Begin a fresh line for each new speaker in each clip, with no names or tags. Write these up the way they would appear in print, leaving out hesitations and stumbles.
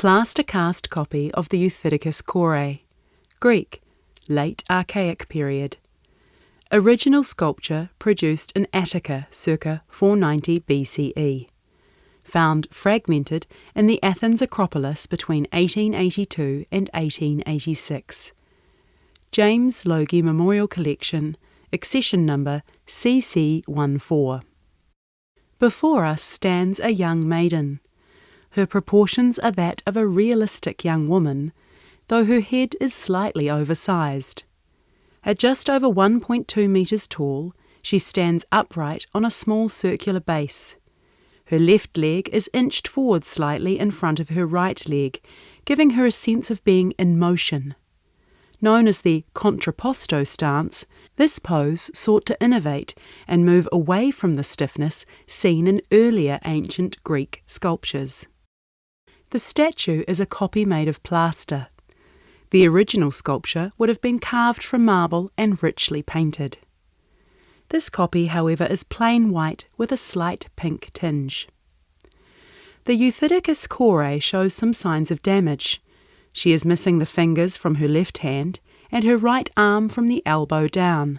plaster cast copy of the Euthydikos Kore, Greek, late Archaic period. Original sculpture produced in Attica circa 490 BCE. Found fragmented in the Athens Acropolis between 1882 and 1886. James Logie Memorial Collection, accession number CC14. Before us stands a young maiden. Her proportions are that of a realistic young woman, though her head is slightly oversized. At just over 1.2 metres tall, she stands upright on a small circular base. Her left leg is inched forward slightly in front of her right leg, giving her a sense of being in motion. Known as the contrapposto stance, this pose sought to innovate and move away from the stiffness seen in earlier ancient Greek sculptures. The statue is a copy made of plaster. The original sculpture would have been carved from marble and richly painted. This copy, however, is plain white with a slight pink tinge. The Euthydikos Kore shows some signs of damage. She is missing the fingers from her left hand and her right arm from the elbow down.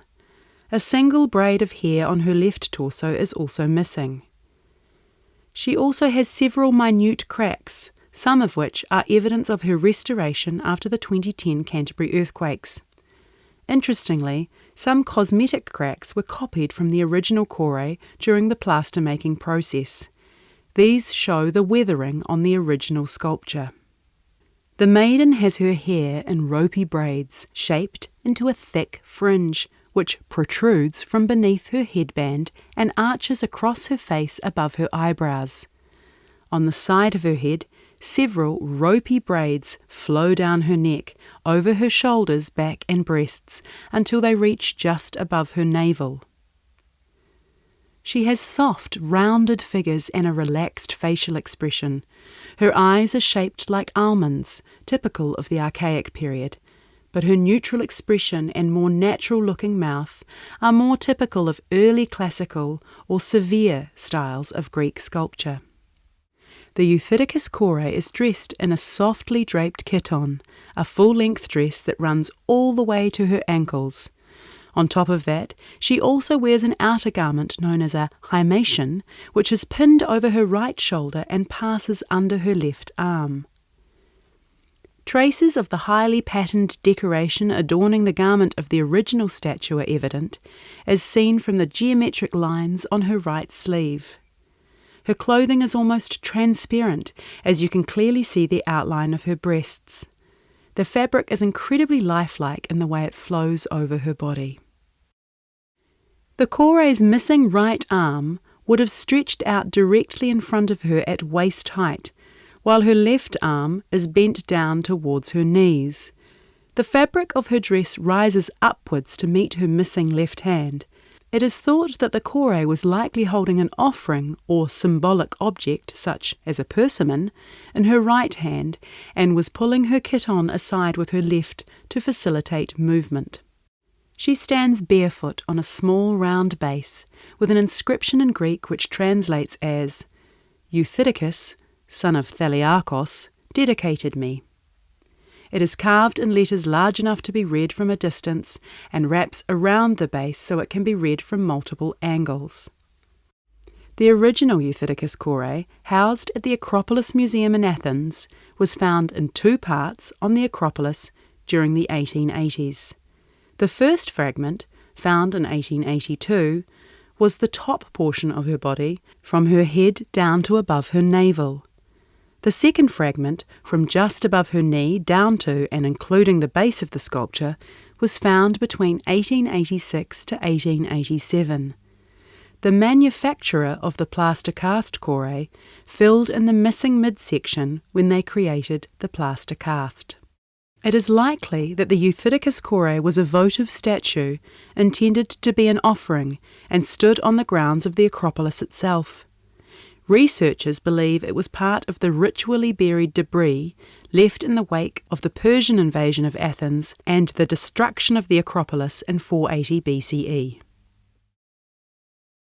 A single braid of hair on her left torso is also missing. She also has several minute cracks, some of which are evidence of her restoration after the 2010 Canterbury earthquakes. Interestingly, some cosmetic cracks were copied from the original Kore during the plaster-making process. These show the weathering on the original sculpture. The maiden has her hair in ropey braids shaped into a thick fringe, which protrudes from beneath her headband and arches across her face above her eyebrows. On the side of her head, several ropey braids flow down her neck, over her shoulders, back and breasts, until they reach just above her navel. She has soft, rounded figures and a relaxed facial expression. Her eyes are shaped like almonds, typical of the Archaic period, but her neutral expression and more natural-looking mouth are more typical of early classical or severe styles of Greek sculpture. The Euthydikos Kore is dressed in a softly draped chiton, a full-length dress that runs all the way to her ankles. On top of that, she also wears an outer garment known as a himation, which is pinned over her right shoulder and passes under her left arm. Traces of the highly patterned decoration adorning the garment of the original statue are evident, as seen from the geometric lines on her right sleeve. Her clothing is almost transparent, as you can clearly see the outline of her breasts. The fabric is incredibly lifelike in the way it flows over her body. The Kore's missing right arm would have stretched out directly in front of her at waist height, while her left arm is bent down towards her knees. The fabric of her dress rises upwards to meet her missing left hand. It is thought that the Kore was likely holding an offering or symbolic object, such as a persimmon, in her right hand and was pulling her chiton aside with her left to facilitate movement. She stands barefoot on a small round base with an inscription in Greek which translates as Euthydikos, son of Thaliarchos, dedicated me. It is carved in letters large enough to be read from a distance and wraps around the base so it can be read from multiple angles. The original Euthydikos Kore, housed at the Acropolis Museum in Athens, was found in two parts on the Acropolis during the 1880s. The first fragment, found in 1882, was the top portion of her body, from her head down to above her navel. The second fragment, from just above her knee down to and including the base of the sculpture, was found between 1886 to 1887. The manufacturer of the plaster cast Kore filled in the missing midsection when they created the plaster cast. It is likely that the Euthydikos Kore was a votive statue intended to be an offering and stood on the grounds of the Acropolis itself. Researchers believe it was part of the ritually buried debris left in the wake of the Persian invasion of Athens and the destruction of the Acropolis in 480 BCE.